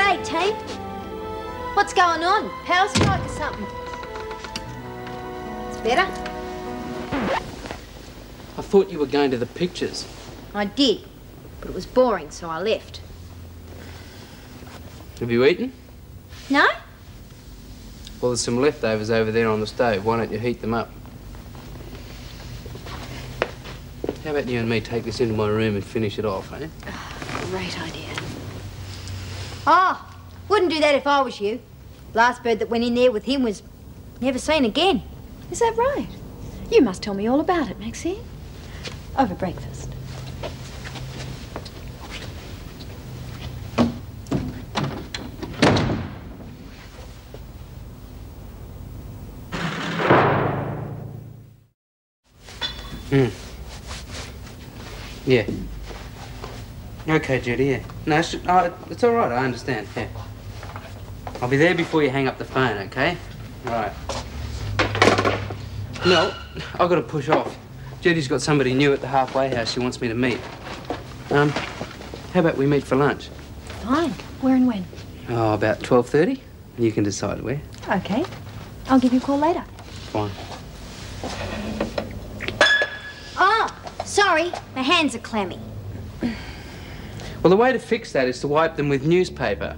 G'day, team. What's going on? Power strike or something? It's better. I thought you were going to the pictures. I did, but it was boring, so I left. Have you eaten? No? Well, there's some leftovers over there on the stove. Why don't you heat them up? How about you and me take this into my room and finish it off, eh? Oh, great idea. Oh, wouldn't do that if I was you. Last bird that went in there with him was never seen again. Is that right? You must tell me all about it, Maxine. Over breakfast. Yeah. Okay, Judy, yeah. No, it's all right, I understand, yeah. I'll be there before you hang up the phone, okay? All right. No, I've got to push off. Judy's got somebody new at the halfway house she wants me to meet. How about we meet for lunch? Fine. Where and when? Oh, about 12:30. You can decide where. Okay. I'll give you a call later. Fine. Oh, sorry. My hands are clammy. Well, the way to fix that is to wipe them with newspaper.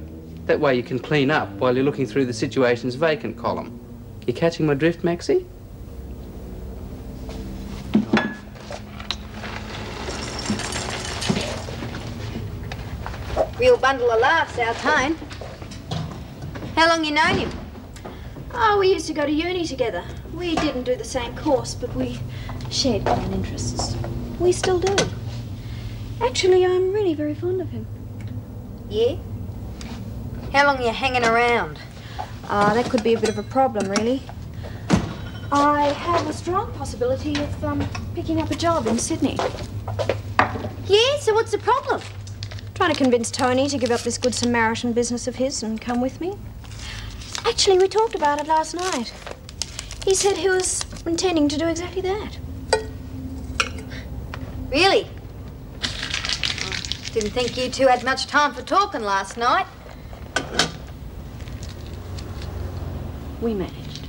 That way you can clean up while you're looking through the situation's vacant column. You catching my drift, Maxie? Real bundle of laughs, our Tone. How long you known him? Oh, we used to go to uni together. We didn't do the same course, but we shared common interests. We still do. Actually, I'm really very fond of him. Yeah? How long are you hanging around? That could be a bit of a problem, really. I have a strong possibility of picking up a job in Sydney. Yeah, so what's the problem? Trying to convince Tony to give up this good Samaritan business of his and come with me. Actually, we talked about it last night. He said he was intending to do exactly that. Really? Didn't think you two had much time for talking last night. We managed.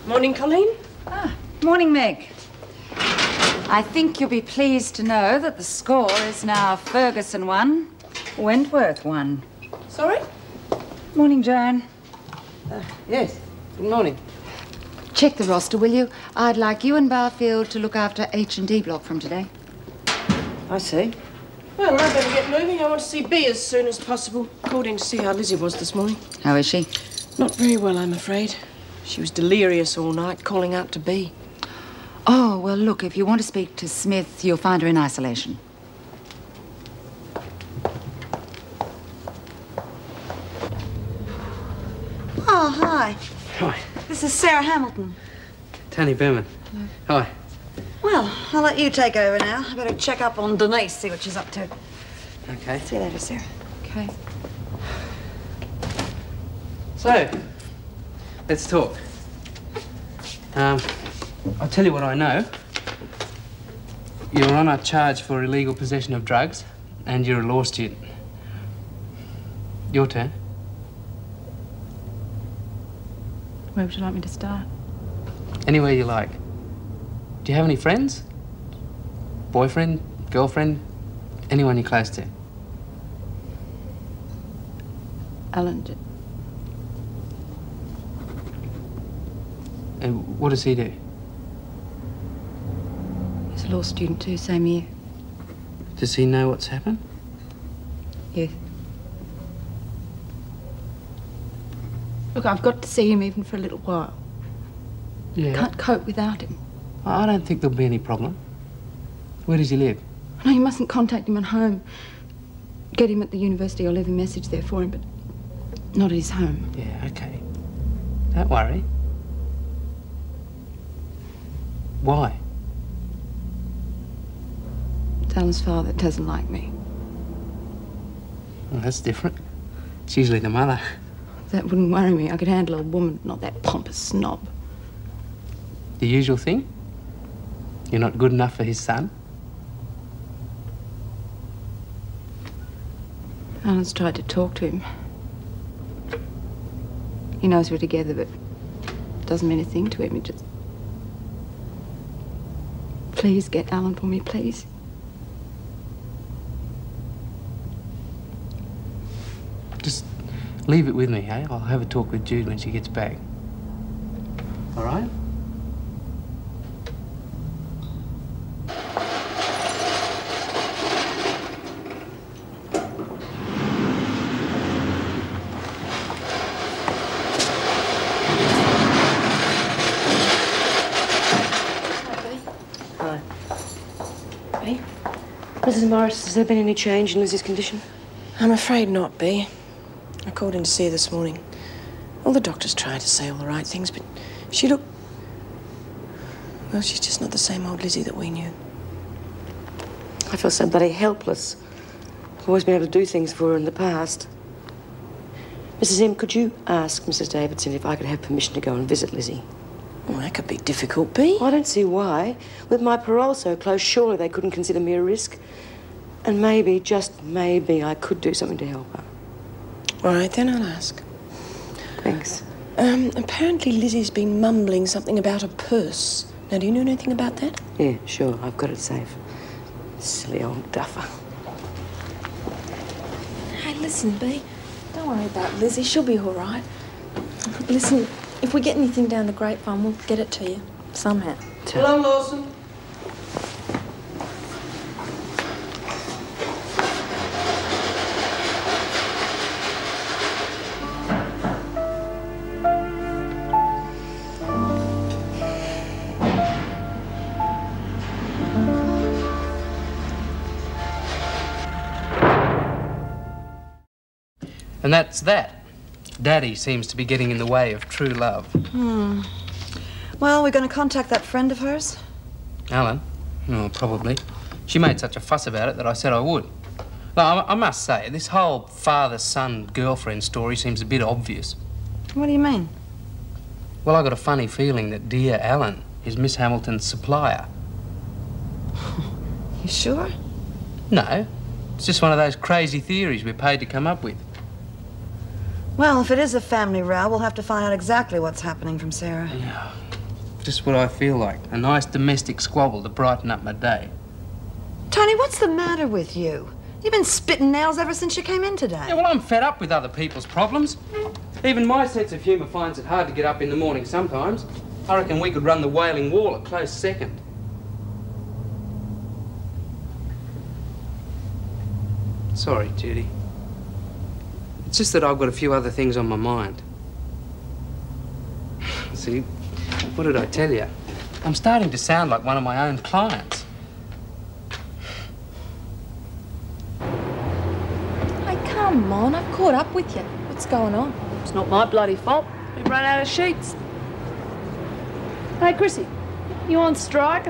Morning, Colleen. Morning, Meg. I think you'll be pleased to know that the score is now Ferguson 1, Wentworth 1. Sorry? Morning, Joan. Yes. Good morning. Check the roster, will you? I'd like you and Barfield to look after H&D block from today. I see. Well, I better get moving. I want to see B as soon as possible. Called in to see how Lizzie was this morning. How is she? Not very well, I'm afraid. She was delirious all night, calling out to B. Oh, well, look, if you want to speak to Smith, you'll find her in isolation. Oh, hi. Hi. This is Sarah Hamilton. Tony Berman. Hello. Hi. Well, I'll let you take over now. I better check up on Denise, see what she's up to. Okay. See you later, Sarah. Okay. So, let's talk. I'll tell you what I know. You're on a charge for illegal possession of drugs, and you're a law student. Your turn. Where would you like me to start? Anywhere you like. Do you have any friends? Boyfriend? Girlfriend? Anyone you're close to? Alan did. And what does he do? He's a law student too, same year. Does he know what's happened? Yes. Look, I've got to see him even for a little while. Yeah. Can't cope without him. I don't think there'll be any problem. Where does he live? No, you mustn't contact him at home. Get him at the university. I'll leave a message there for him, but not at his home. Yeah, okay. Don't worry. Why? It's Alan's father that doesn't like me. Well, that's different. It's usually the mother. That wouldn't worry me. I could handle a woman, not that pompous snob. The usual thing? You're not good enough for his son? Alan's tried to talk to him. He knows we're together, but it doesn't mean a thing to him. It just... Please get Alan for me, please. Just leave it with me, eh? I'll have a talk with Jude when she gets back. All right? Mrs. Morris, has there been any change in Lizzie's condition? I'm afraid not, Bea. I called in to see her this morning. All the doctors tried to say all the right things, but she looked... Well, she's just not the same old Lizzie that we knew. I feel so bloody helpless. I've always been able to do things for her in the past. Mrs. M, could you ask Mrs. Davidson if I could have permission to go and visit Lizzie? Well, that could be difficult, Bea. Well, I don't see why. With my parole so close, surely they couldn't consider me a risk. And maybe, just maybe, I could do something to help her. All right, then I'll ask. Thanks. Apparently Lizzie's been mumbling something about a purse. Now, do you know anything about that? Yeah, sure. I've got it safe. Silly old duffer. Hey, listen, Bea. Don't worry about Lizzie. She'll be all right. Listen, if we get anything down the grapevine, we'll get it to you somehow. Hello, Lawson. And that's that. Daddy seems to be getting in the way of true love. Well, we're going to contact that friend of hers? Alan? Oh, probably. She made such a fuss about it that I said I would. Now, I must say, this whole father-son-girlfriend story seems a bit obvious. What do you mean? Well, I got a funny feeling that dear Alan is Miss Hamilton's supplier. You sure? No. It's just one of those crazy theories we're paid to come up with. Well, if it is a family row, we'll have to find out exactly what's happening from Sarah. Yeah, just what I feel like. A nice domestic squabble to brighten up my day. Tony, what's the matter with you? You've been spitting nails ever since you came in today. Yeah, well, I'm fed up with other people's problems. Even my sense of humour finds it hard to get up in the morning sometimes. I reckon we could run the Wailing Wall a close second. Sorry, Judy. It's just that I've got a few other things on my mind. See, what did I tell you? I'm starting to sound like one of my own clients. Hey, come on. I've caught up with you. What's going on? It's not my bloody fault. We've run out of sheets. Hey, Chrissy, you on strike?